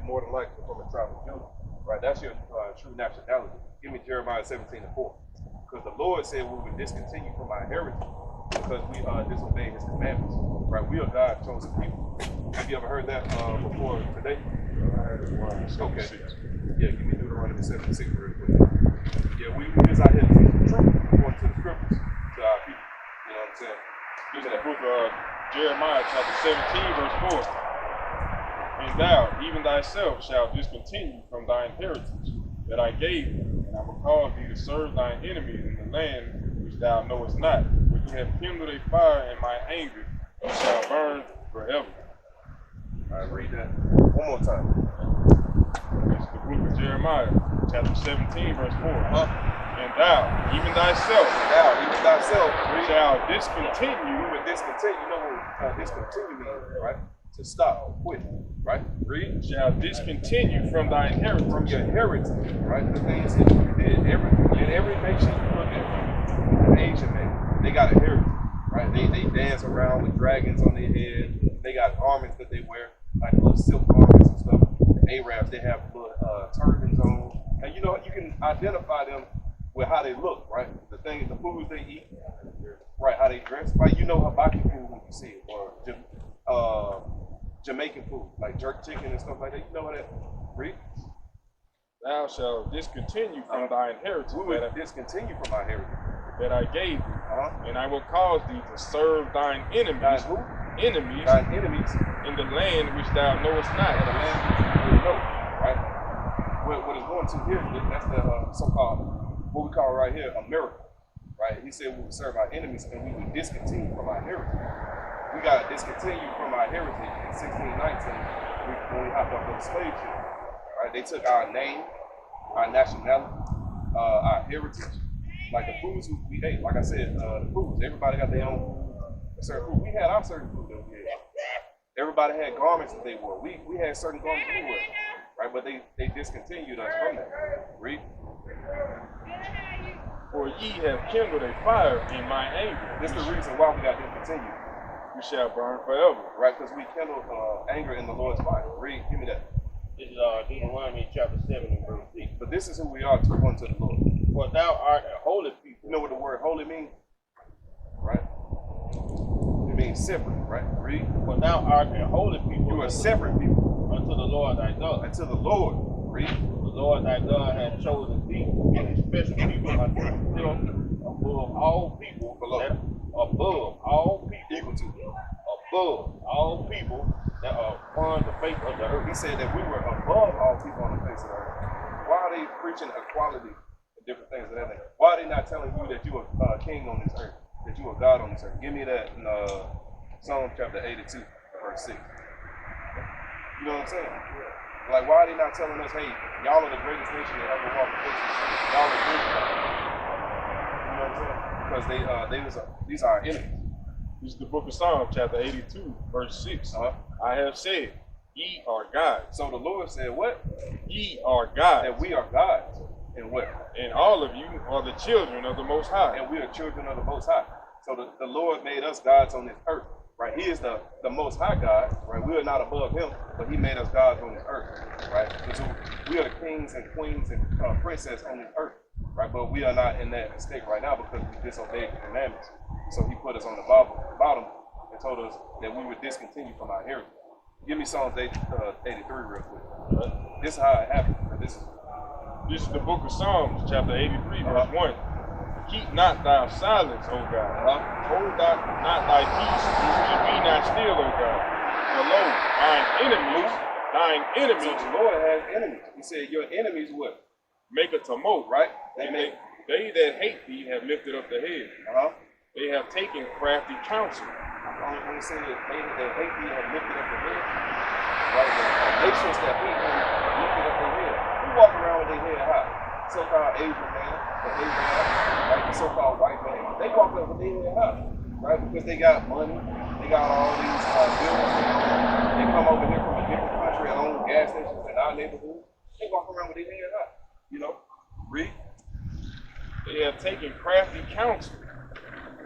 more than likely from the tribe of Judah. Right? That's your true nationality. Give me Jeremiah 17:4. Because the Lord said we would discontinue from our heritage because we disobey his commandments. Right? We are God's chosen people. Have you ever heard that before today? Okay. Yeah, give me Deuteronomy 7:6 real quick. Yeah, we just out here to teach the truth according to the scriptures to our people. You know what I'm saying? This is the book of Jeremiah chapter 17 verse 4. And thou, even thyself, shalt discontinue from thine heritage that I gave thee, and I will cause thee to serve thine enemies in the land which thou knowest not, which have kindled a fire in my anger, and shall burn forever. All right, read that one more time. This is the book of Jeremiah, chapter 17, verse 4. And thou, even thyself, shall discontinue. You would discontinue. You know what discontinue means, right? To stop, quit, right? Read. Shall discontinue from thine heritage. From your heritage, right? The things that you did. Every nation you look at, the Asian man, they got a heritage, right? They dance around with dragons on their head. They got garments that they wear, like little silk garments and stuff. The Arabs, they have little turbans on. And you know, you can identify them with how they look, right? The things, the foods they eat, right? How they dress. Like you know Habaki food when you see it, or Jamaican food, like jerk chicken and stuff like that. You know what that? Read. Thou shalt discontinue from thine heritage. We will discontinue from our heritage that I gave thee, and I will cause thee to serve thine enemies. Thine who? Enemies. Thine enemies in the land which thou knowest not. In the land which you know, right? What is going to here? That's the so-called, what we call right here, America, right? He said we would serve our enemies and we would discontinue from our heritage. We got to discontinue from our heritage in 1619 when we hopped off of the slave ship. Right? They took our name, our nationality, our heritage, like the foods we ate. Like I said, the foods. Everybody got their own certain food. We had our certain food that we ate. Everybody had garments that they wore. We had certain garments we wore, right? But they discontinued us from that. Read. For ye have kindled a fire in my anger. This is the reason why we got discontinued. We shall burn forever. Right, because we kindled anger in the Lord's fire. Read, give me that. This is Deuteronomy chapter 7 and verse 6. But this is who we are to one to the Lord. For thou art a holy people. You know what the word holy means? Right? It means separate, right? Read. For thou art a holy people. You are separate people. Unto the Lord thy God. Unto the Lord. Read. The Lord thy God hath chosen thee to be a special people unto himself above all people. Above all people. Equal to. Above all people that are upon the face of the earth. He said that we were above all people on the face of the earth. Why are they preaching equality and different things of that nature? Why are they not telling you that you are king on this earth, that you are God on this earth? Give me that in Psalm chapter 82, verse 6. You know what I'm saying? Like, why are they not telling us, hey, y'all are the greatest nation that ever walked the face of the earth? Y'all are good. You know what I'm saying? Because these are our enemies. This is the book of Psalm, chapter 82, verse 6. I have said, ye are gods. So the Lord said, what? Ye are gods. That we are gods. And what? And all of you are the children of the Most High. And we are children of the Most High. So the Lord made us gods on this earth. Right? He is the Most High God. Right? We are not above him, but he made us gods on this earth. Right? So we are the kings and queens and princesses on this earth. Right? But we are not in that state right now because we disobeyed the commandments. So he put us on the bottom and told us that we would discontinue from our heritage. Give me Psalms 83 real quick. This is how it happened. This is the book of Psalms, chapter 83, verse 1. Keep not thy silence, O God. Hold not thy peace, and be not still, O God. For lo, thine enemies. So the Lord has enemies. He said, your enemies what? Make a tumult, right? They that hate thee have lifted up the head. They have taken crafty counsel. When he said they that hate thee have lifted up the head, right? The nations that hate him lifted up their head. We walk around with their head high. So-called Asian man, the Abraham, right? The so-called white man, they walk up with their head high, right? Because they got money, they got all these bills. They come over here from a different country and own gas stations in our neighborhood. They walk around with their head high, you know? Read. They have taken crafty counsel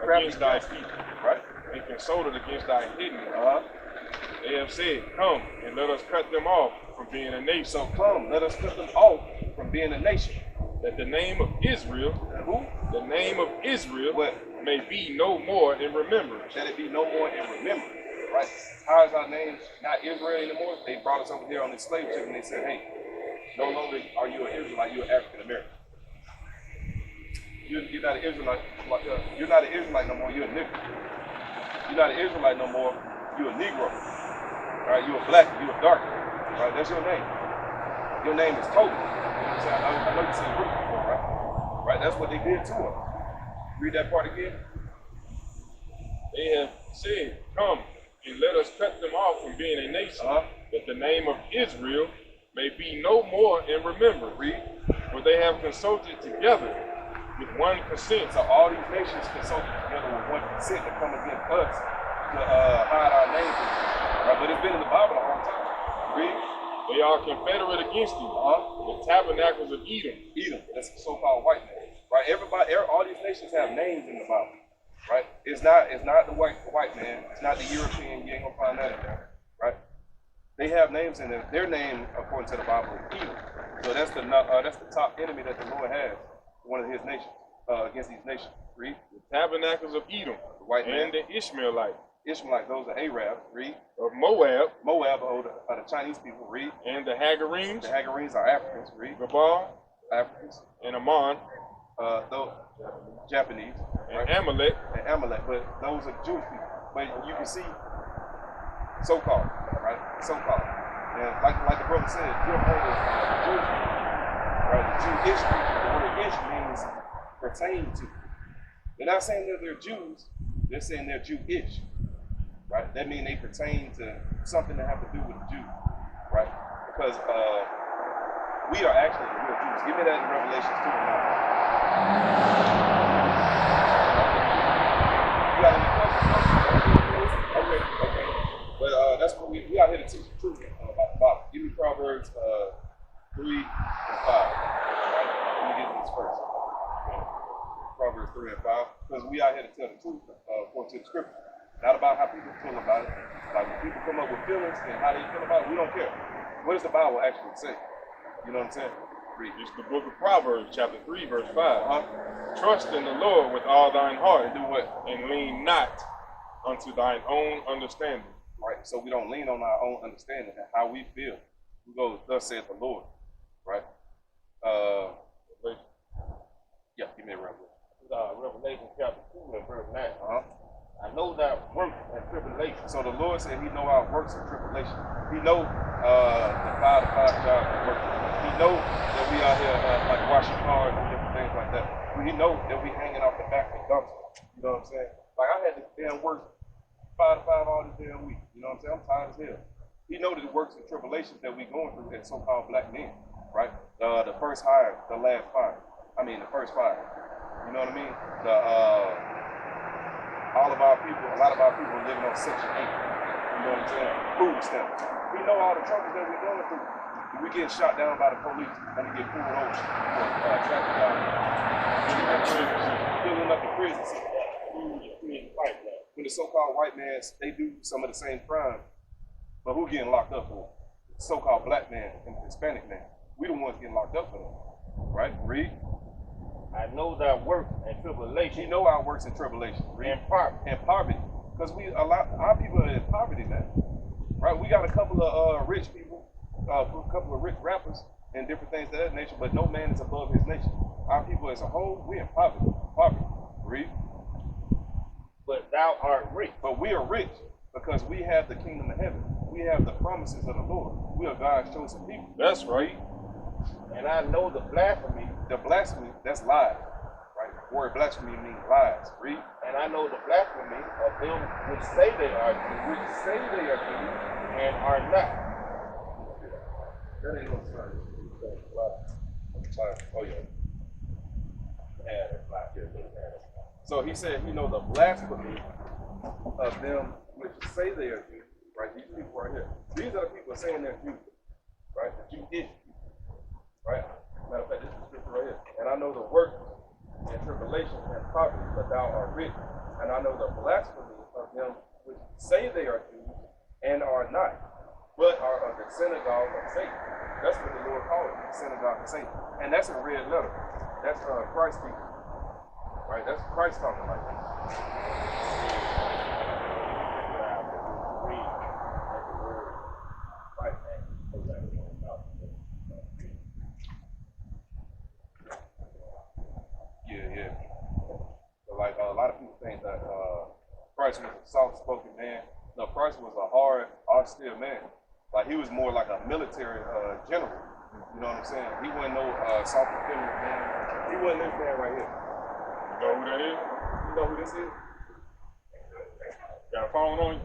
against thy people, right? And consulted against thy hidden. They have said, come and let us cut them off from being a nation. So come, let us cut them off from being a nation. That the name of Israel, Who? the name of Israel, What? may be no more in remembrance. That it be no more in remembrance. Right? How is our name not Israel anymore? They brought us over here on this slave ship and they said, hey, no longer are you an Israelite, you're African American. You're not an Israelite. You're not an Israelite no more. You're a nigger. You're not an Israelite no more. You're a Negro. Right? You're a black. You're a dark. Right? That's your name. Your name is Toby. You know what I'm saying? I know you've seen Ruth before, right? Right? That's what they did to us. Read that part again. They have said, come and let us cut them off from being a nation, that the name of Israel may be no more in remembrance. Read. For they have consulted together with one consent. So all these nations consulted together with one consent to come against us to hide our names. Right? But it's been in the Bible the whole time. Read. They are confederate against you. The tabernacles of Edom. Edom. That's the so-called white man. Right? All these nations have names in the Bible. Right? It's not the white man. It's not the European. You ain't gonna find that in there. Right? They have names in there. Their name, according to the Bible, is Edom. So that's the top enemy that the Lord has. One of his nations, against these nations. Read. The tabernacles of Edom, the white man. And the Ishmaelite. Ishmaelite, those are Arab. Read. Of Moab. Moab are the Chinese people. Read. And the Hagarenes. The Hagarenes are Africans. Read. Gabal. Africans. And Ammon. Those Japanese. And right? Amalek. And Amalek, but those are Jewish people. But you can see so-called, right? So-called. And like the brother said, you're heard of Jewish people. Right, the Jewish people, the word ish means pertain to. They're not saying that they're Jews, they're saying they're Jewish. Right? That means they pertain to something that have to do with the Jews. Right? Because we are actually the real Jews. Give me that in Revelation 2 and 9. You got any questions? Okay. But that's what we out here to teach the truth about the Bible. Give me Proverbs 3 and 5. Right? Let me get this first. Proverbs 3 and 5. Because we out here to tell the truth according to the scripture. Not about how people feel about it. Like when people come up with feelings and how they feel about it, we don't care. What does the Bible actually say? You know what I'm saying? Read. It's the book of Proverbs, chapter 3, verse 5. Trust in the Lord with all thine heart. And do what? And lean not unto thine own understanding. Right. So we don't lean on our own understanding and how we feel. We go, thus saith the Lord. Right? Yeah, give me a revelation. Revelation chapter 2 and verse 9. I know that work and tribulation. So the Lord said he know our works and tribulation. He know the 5 to 5 job work. He know that we out here like washing cars and different things like that. He know that we hanging off the back of the dumpster. You know what I'm saying? Like I had to damn work 5 to 5 all this damn week. You know what I'm saying? I'm tired as hell. He know the works and tribulations that we going through as so-called black men. Right? The first hire, the last fire. I mean the first fire. You know what I mean? A lot of our people are living on Section 8. You know what I'm saying? Food stamps. We know all the troubles that we're going through. We get shot down by the police and we get pulled over for traffic violation. Filling up the prisons. When the so-called white man, they do some of the same crime, but who getting locked up for? So-called black man and Hispanic man. We the ones getting locked up for them. Right? Read. I know that work and tribulation. He know our works and tribulation. And poverty. Because our people are in poverty now. Right? We got a couple of rich people, a couple of rich rappers and different things of that nature, but no man is above his nation. Our people as a whole, we're in poverty. Read. But thou art rich. But we are rich because we have the kingdom of heaven. We have the promises of the Lord. We are God's chosen people. That's right. And I know the blasphemy. The blasphemy, that's lies. Right? The word blasphemy means lies. Read. And I know the blasphemy of them which say they are Jews, and are not. That ain't no sign. Oh yeah. So he said, you know, the blasphemy of them which say they are Jews. Right? These people right here. These are the people saying they're Jews. Right? The Jewish people. Right? Matter of fact, this is the scripture right here. And I know the work and tribulation and poverty, but thou art rich. And I know the blasphemy of them which say they are Jews and are not, but are of the synagogue of Satan. That's what the Lord called it, the synagogue of Satan. And that's in red letter. That's Christ speaking. Right? That's Christ talking like that. Yeah. So like a lot of people think that Christ was a soft-spoken man. No, Christ was a hard, austere man. Like he was more like a military general. You know what I'm saying? He wasn't no soft and feminine man. He wasn't this man right here. You know who that is? You know who this is? Got a phone on you?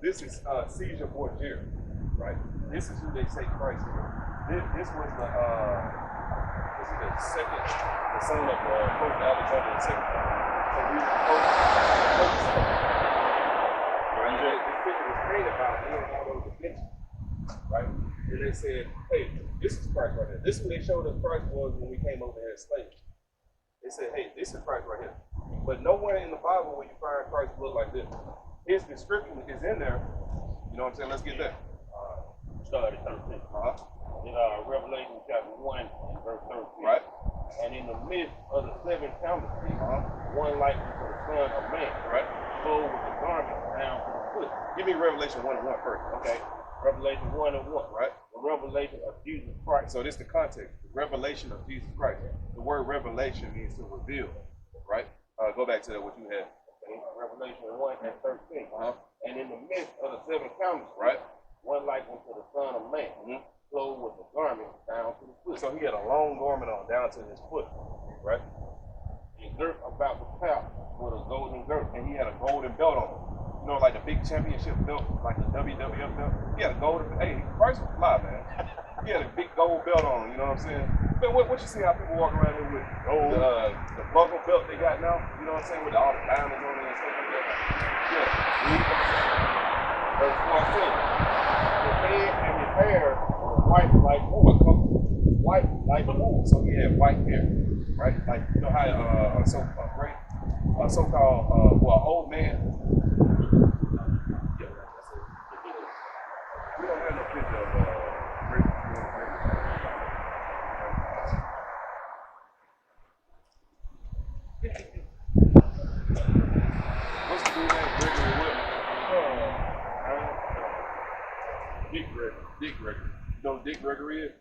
This is Seizure Boy Jerry, right? This is who they say Christ is. This was the second, the son of Pope Alexander II. So he was the Pope. Right? This picture was painted by Leonardo da Vinci, right? And they said, hey, this is Christ right here. This is what they showed us Christ was when we came over here as slaves. They said, hey, this is Christ right here. But nowhere in the Bible will you find Christ look like this. His description is in there. You know what I'm saying? Let's get there. Start at 13. In Revelation chapter 1 and verse 13. Right. And in the midst of the seven candlesticks, one like unto the Son of Man, Right. clothed with the garment down to the foot. Give me Revelation 1 and 1 first. Okay. Revelation 1 and 1. Right. The revelation of Jesus Christ. So this is the context. The revelation of Jesus Christ. The word revelation means to reveal. Right. Go back to what you had. Okay. Revelation 1 and 13. And in the midst of the seven candlesticks, Right. one like unto the Son of Man, clothed with the garment down to the foot. So he had a long garment on down to his foot. Right. And girt about the path with a golden girdle. And he had a golden belt on him. You know, like the big championship belt, like the WWF belt. He had a golden, hey, Christ was fly, man. He had a big gold belt on, you know what I'm saying? Man, what you see how people walk around here with gold, the buckle belt they got now, you know what I'm saying, with all the diamonds on it and stuff like that. Yeah. Verse 14. His head and his hair were white like wool. White like wool. So he had white hair, right? Like, you know how so-called, old man. We don't have no picture of great. What's the dude named Gregory Whitman? Dick Gregory. Dick Gregory. You know who Dick Gregory is?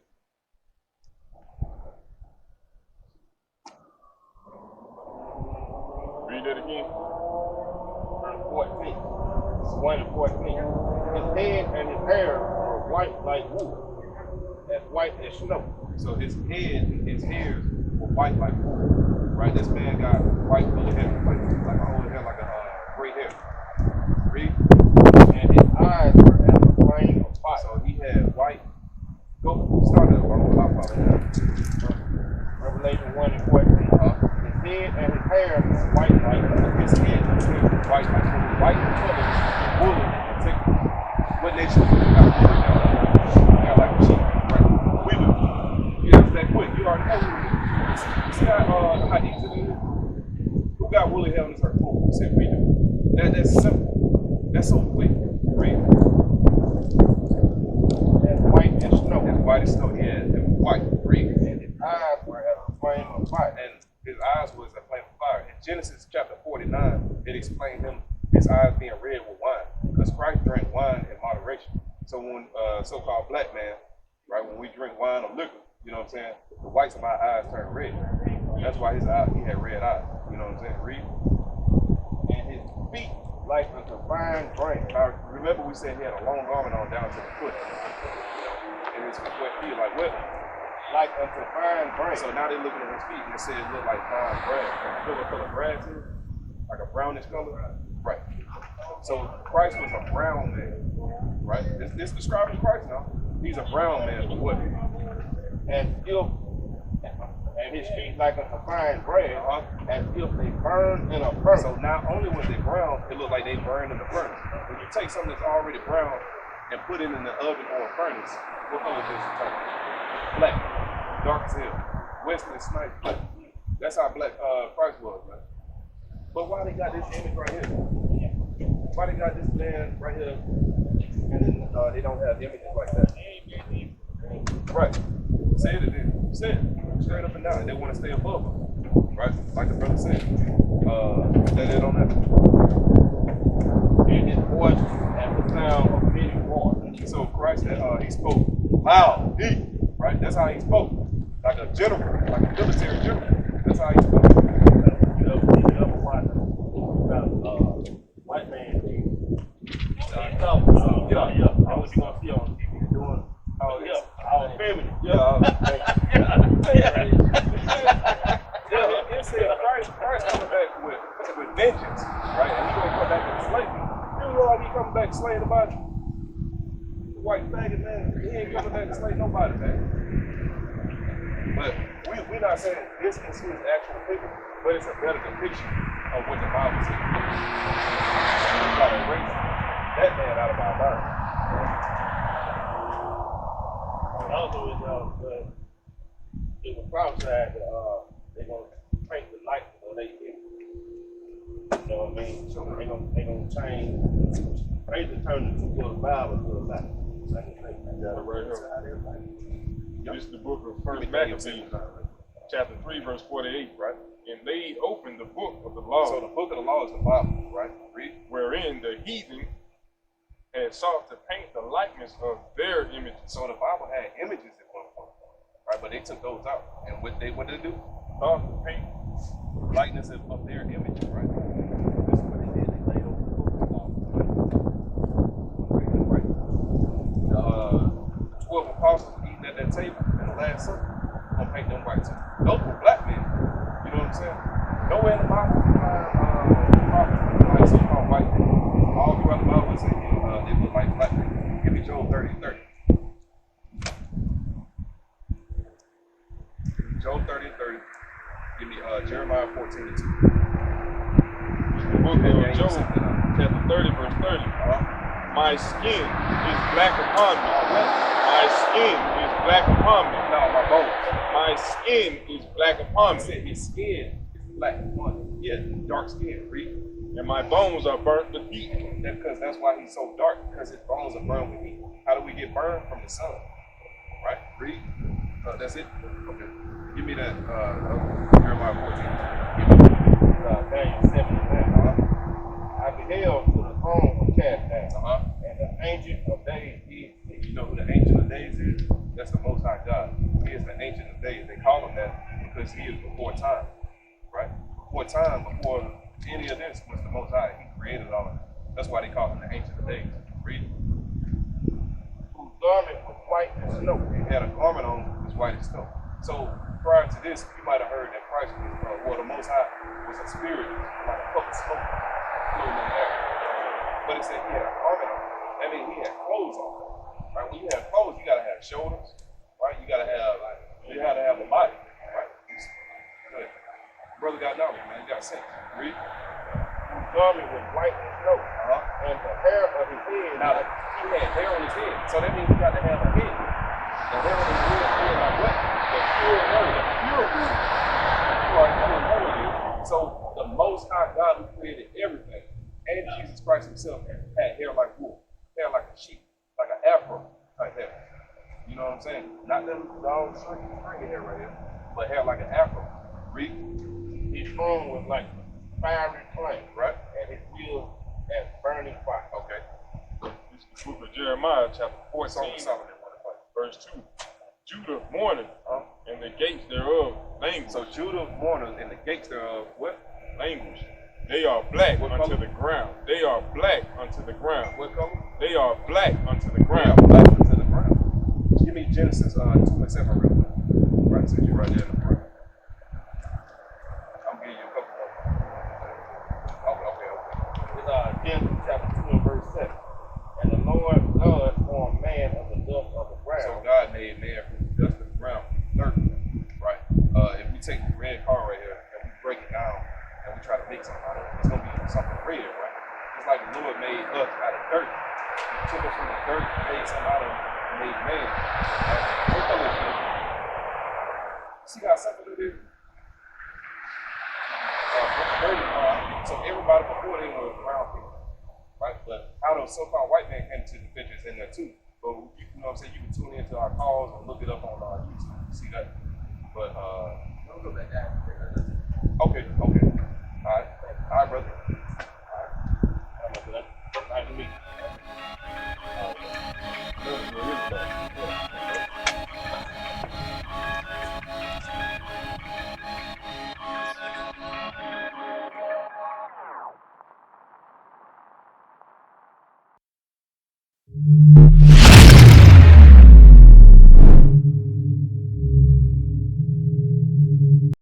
Read that again. Verse 14. 1 and 14. His head and his hair were white like wool, as white as snow. So his head and his hairs were white like wool, right? This man got white woolly hair, like a whole hair, like a gray hair. Read. And his eyes were as a flame of fire. So he had white. Go start it. Revelation 1 and 14. His head and his hair were white like wool. His head and his hair were white like wool. White color, woolly in particular. What nation was it? Got like a sheep, right? We do. You answer that quick. You already know who it is. You see how easy it is? Who got woolly hair on this earth? You said we do. That's simple. That's so quick. Read. As white as snow. As white as snow. Yeah, it was white. Read. And his eyes were as a flame of fire. And his eyes was a flame of fire. In Genesis chapter 49, it explained his eyes being red with wine, because Christ drank wine in moderation. So when so-called black man, right, when we drink wine or liquor, you know what I'm saying, the whites of my eyes turn red. That's why he had red eyes. You know what I'm saying? Read. And his feet like unto fine brass. Remember we said he had a long garment on down to the foot. And his wet feet like what? Like unto fine brass. So now they're looking at his feet and they say it look like fine brass. You know what color brass is? Like a brownish color? Right. So Christ was a brown man, right? This describing Christ now. He's a brown man, but what? And his feet like unto fine brass, as if they burn in a furnace. So not only was they brown, it looked like they burned in the furnace. When you take something that's already brown and put it in the oven or a furnace, what color does it turn? Black. Dark as hell. Wesley Snipes black. That's how black Christ was, man. But why they got this image right here? Why they got this man right here, and then they don't have images like that? Right. Say it again. Say it. Straight up and down. They want to stay above them. Right? Like the brother said. That they don't have. And his voice and the sound of many waters. So Christ, he spoke loud, deep. Right? That's how he spoke. Like a general, like a military general. That's how he spoke. You ever watch about white man thing? Yeah. I was gonna see on TV doing. Oh yeah, our feminine. It said Christ coming back with vengeance, right? And he's gonna come back and slay me. You know how he coming back slaying about you? The white faggot man, he ain't coming back to slay nobody, man. But we're not saying this is his actual figure, but it's a better depiction of what the Bible says. We gotta erase that man out of our mind. Also, it was prophesied that they're gonna paint the light when they hit. You know what I mean? So they gonna change. Basically turn the two of the Bible to a light. Right here. This is the book of First Maccabees, chapter 3, verse 48. Right. And laid open the book of the law. So the book of the law is the Bible, right? Read. Wherein the heathen had sought to paint the likeness of their images. So the Bible had images at one point, right? But they took those out. And what did they do? Sought to paint Likeness of their images, right? This is what they did. They laid over the book of the law. Right. The 12 apostles eating at that table in the Last Supper. Gonna paint them white too. Those were black men. You know what I'm saying? Nowhere in the Bible you find like so-called white men. All throughout the Bible it says they look like black men. Give me Job 30:30. Job 30:30. Give me Jeremiah 14:2. the book of Job, chapter 30, verse 30. My skin is black upon me. My skin is black upon me. No, my bones. My skin is black upon He me. said his skin is black upon him. Yeah, dark skin. Read. And my bones are burnt with heat. Because that's why he's so dark, because his bones are burned with heat. How do we get burned? From the sun. Right? Read. That's it? Okay. Give me that Jeremiah 14. Daniel 7:11. I beheld to the throne was cast down, and the Ancient of Days is. You know who the Ancient of Days is? That's the Most High God. He is the Ancient of Days. They call him that because he is before time. Right? Before time, before any of this was the Most High. He created all of it. That's why they call him the Ancient of Days. Read. Whose garment was white as snow. He had a garment on as white as snow. So prior to this, you might have heard that Christ was, well, the Most High was a spirit, like a puff of smoke floating in the air. But it said he had a garment on. That means he had clothes on. Right? When you have clothes, you gotta have shoulders, right? You gotta have a body, right? Good. Brother got knowledge, man. You got sense. Read. Whose garment was white as snow, and the hair of his head. Now he had hair on his head, so that means he got to have a head. The hair on his head like what? The pure word, the pure word. You are knowing what it is. So the Most High God who created everything, and Jesus Christ himself had hair like wool, hair like a sheep, like an afro type hair. You know what I'm saying? Not them long stringy hair right here, but hair like an afro. Read. His throne was like fiery flame, Right? and his wheels as burning fire. Okay. This is the book of Jeremiah, chapter 14, verse 2. Judah mourneth, and the gates thereof languish. So Judah mourneth, and the gates thereof what? Languish. They are black What unto color? the ground. They are black unto the ground. What color? They are black unto the Yeah, ground. black to the ground. Give me Genesis 2:7 real quick. Right, since you're right there in the front. I'm giving you a couple more. Okay. It's Genesis chapter 2 and verse 7. And the Lord God formed man of the dust of the ground. So God made man from the dust of the ground, dirt. Right. If we take the red car right here and we break it down and we try to make something out of it, it's gonna be something red, right? Just like the Lord made us out of dirt. He took us from the dirt, made something out of it, and made man. Right? What color is it? See how simple it is? So everybody before they were brown people. right? But how those so-called white men came to the pictures in there too. But you know what I'm saying? You can tune into our calls or look it up on YouTube. You see that.